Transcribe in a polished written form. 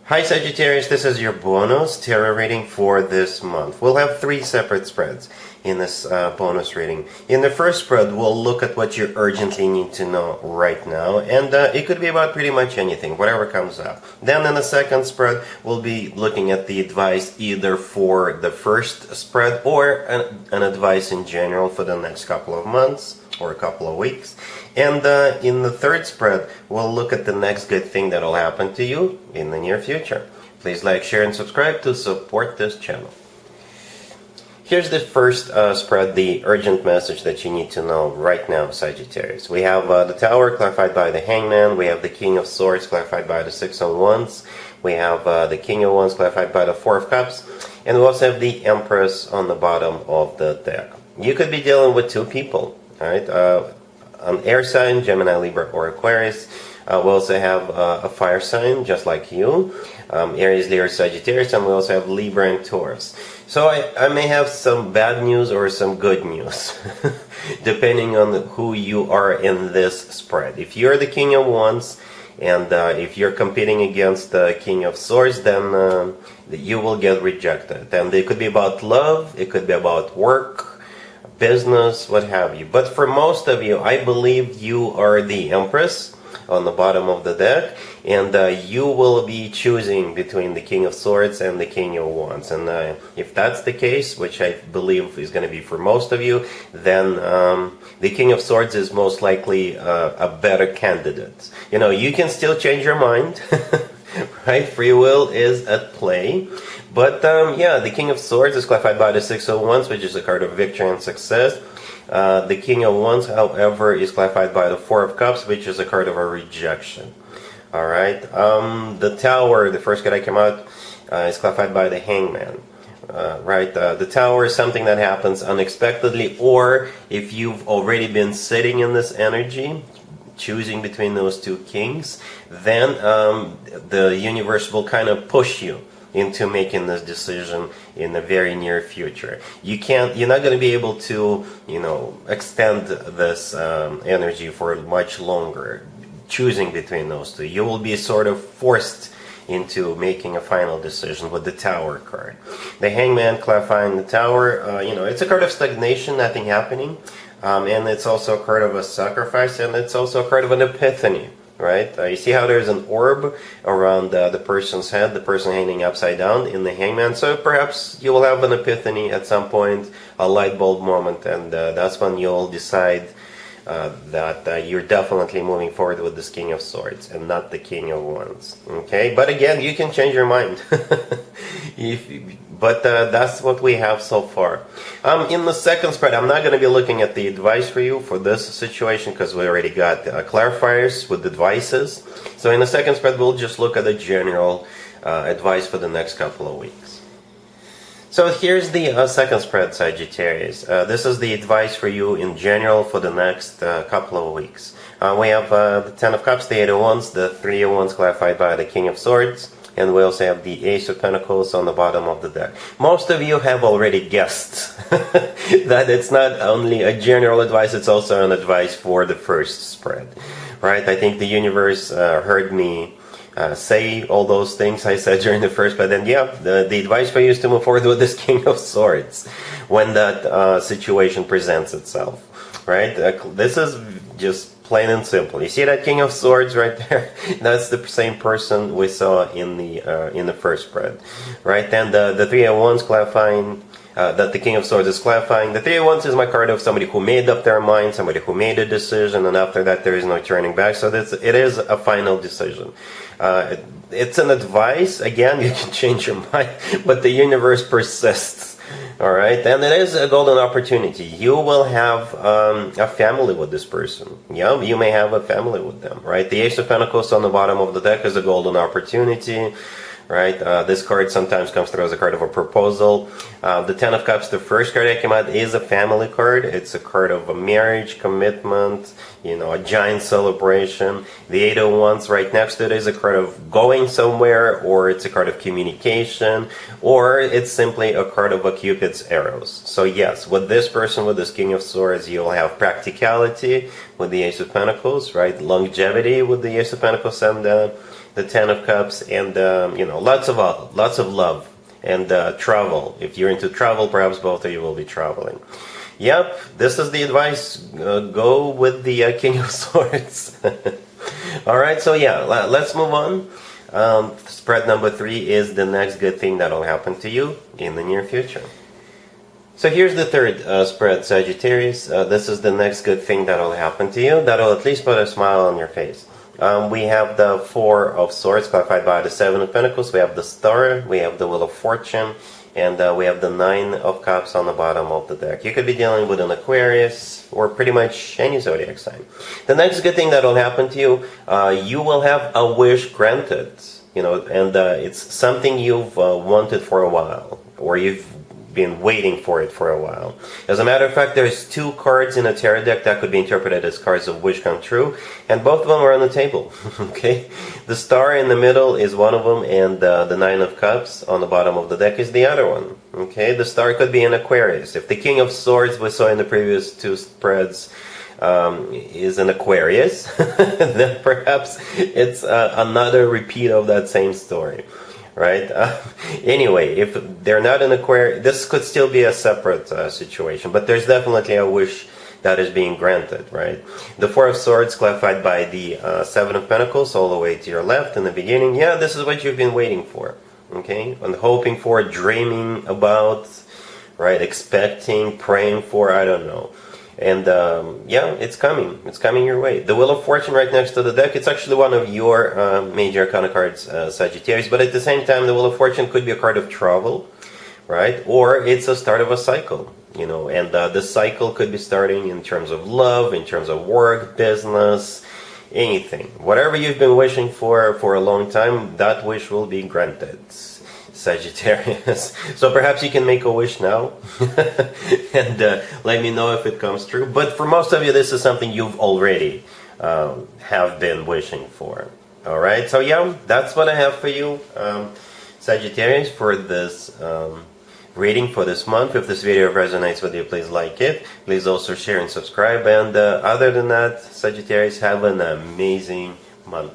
Hi Sagittarius, this is your bonus tarot reading for this month. We'll have 3 separate spreads in this bonus reading. In the first spread, we'll look at what you urgently need to know right now, and it could be about pretty much anything, whatever comes up. Then in the second spread, we'll be looking at the advice either for the first spread or an advice in general for the next couple of months or a couple of weeks. And in the third spread, we'll look at the next good thing that will happen to you in the near future. Please like, share, and subscribe to support this channel. Here's the first spread, the urgent message that you need to know right now, Sagittarius. We have the Tower clarified by the Hangman. We have the King of Swords clarified by the Six of Wands. We have the King of Wands clarified by the Four of Cups. And we also have the Empress on the bottom of the deck. You could be dealing with 2 people, right? An air sign, Gemini, Libra, or Aquarius. We also have a fire sign, just like you, Aries, Leo, Sagittarius, and we also have Libra and Taurus. So I may have some bad news or some good news, depending on who you are in this spread. If you're the King of Wands, and if you're competing against the King of Swords, then you will get rejected. And it could be about love, it could be about work, business, what have you. But for most of you, I believe you are the Empress on the bottom of the deck, and you will be choosing between the King of Swords and the King of Wands. And if that's the case, which I believe is going to be for most of you, then the King of Swords is most likely a better candidate. You know, you can still change your mind, right? Free will is at play. But yeah, the King of Swords is clarified by the Six of Wands, which is a card of victory and success. The King of Wands, however, is clarified by the Four of Cups, which is a card of a rejection. All right. The Tower, the first card that came out, is clarified by the Hangman. Right. The Tower is something that happens unexpectedly, or if you've already been sitting in this energy, choosing between those 2 kings, then the universe will kind of push you into making this decision in the very near future. You're not going to be able to, extend this energy for much longer, choosing between those 2. You will be sort of forced into making a final decision with the Tower card. The Hangman clarifying the Tower, it's a card of stagnation, nothing happening, and it's also a card of a sacrifice, and it's also a card of an epiphany. Right? You see how there's an orb around the person's head, the person hanging upside down in the Hangman. So perhaps you will have an epiphany at some point, a light bulb moment, and that's when you'll decide that you're definitely moving forward with this King of Swords and not the King of Wands. Okay? But again, you can change your mind. But that's what we have so far. In the second spread, I'm not going to be looking at the advice for you for this situation because we already got clarifiers with advices. So in the second spread, we'll just look at the general advice for the next couple of weeks. So here's the second spread, Sagittarius. This is the advice for you in general for the next couple of weeks. We have the Ten of Cups, the Eight of Wands, the Three of Wands clarified by the King of Swords, and we also have the Ace of Pentacles on the bottom of the deck. Most of you have already guessed that it's not only a general advice, it's also an advice for the first spread. Right? I think the universe heard me say all those things I said during the first, but then yeah, the advice for you is to move forward with this King of Swords when that situation presents itself. Right? This is just plain and simple. You see that King of Swords right there? That's the same person we saw in the first spread, right? And the Three of Wands clarifying that the King of Swords is clarifying. The Three of Wands is my card of somebody who made up their mind, somebody who made a decision, and after that there is no turning back. So it is a final decision. It's an advice. Again, you can change your mind, but the universe persists. All right, and it is a golden opportunity. You will have a family with this person. Yeah, you may have a family with them, right? The Ace of Pentacles on the bottom of the deck is a golden opportunity, right? This card sometimes comes through as a card of a proposal. The Ten of Cups, the first card that came out, is a family card. It's a card of a marriage, commitment, a giant celebration. The Eight of Wands right next to it is a card of going somewhere, or it's a card of communication, or it's simply a card of a Cupid's arrows. So yes, with this person, with this King of Swords, you'll have practicality with the Ace of Pentacles, right? Longevity with the Ace of Pentacles, and the Ten of Cups, and lots of love and travel. If you're into travel, perhaps both of you will be traveling. Yep, this is the advice. Go with the King of Swords. All right, so yeah, let's move on. Spread number 3 is the next good thing that'll happen to you in the near future. So here's the third spread, Sagittarius. This is the next good thing that'll happen to you. That'll at least put a smile on your face. We have the Four of Swords clarified by the Seven of Pentacles. We have the Star, we have the Wheel of Fortune, and we have the Nine of Cups on the bottom of the deck. You could be dealing with an Aquarius or pretty much any zodiac sign. The next good thing that'll happen to you, you will have a wish granted. And it's something you've wanted for a while, or you've been waiting for it for a while. As a matter of fact, there's 2 cards in a tarot deck that could be interpreted as cards of wish come true, and both of them are on the table. Okay, the Star in the middle is one of them, and the Nine of Cups on the bottom of the deck is the other one. Okay, the Star could be an Aquarius. If the King of Swords we saw in the previous 2 spreads is an Aquarius, then perhaps it's another repeat of that same story. Right? Anyway, if they're not an Aquarius, this could still be a separate situation, but there's definitely a wish that is being granted, right? The Four of Swords clarified by the Seven of Pentacles all the way to your left in the beginning. Yeah, this is what you've been waiting for, okay? And hoping for, dreaming about, right? Expecting, praying for, I don't know. And yeah, it's coming. It's coming your way. The Wheel of Fortune right next to the deck. It's actually one of your major arcana cards, Sagittarius. But at the same time, the Wheel of Fortune could be a card of travel, right? Or it's a start of a cycle, And the cycle could be starting in terms of love, in terms of work, business, anything. Whatever you've been wishing for a long time, that wish will be granted, Sagittarius. So perhaps you can make a wish now and let me know if it comes true. But for most of you, this is something you've already have been wishing for. All right, so yeah, that's what I have for you, Sagittarius, for this reading for this month. If this video resonates with you, please like it. Please also share and subscribe. And other than that, Sagittarius, have an amazing month.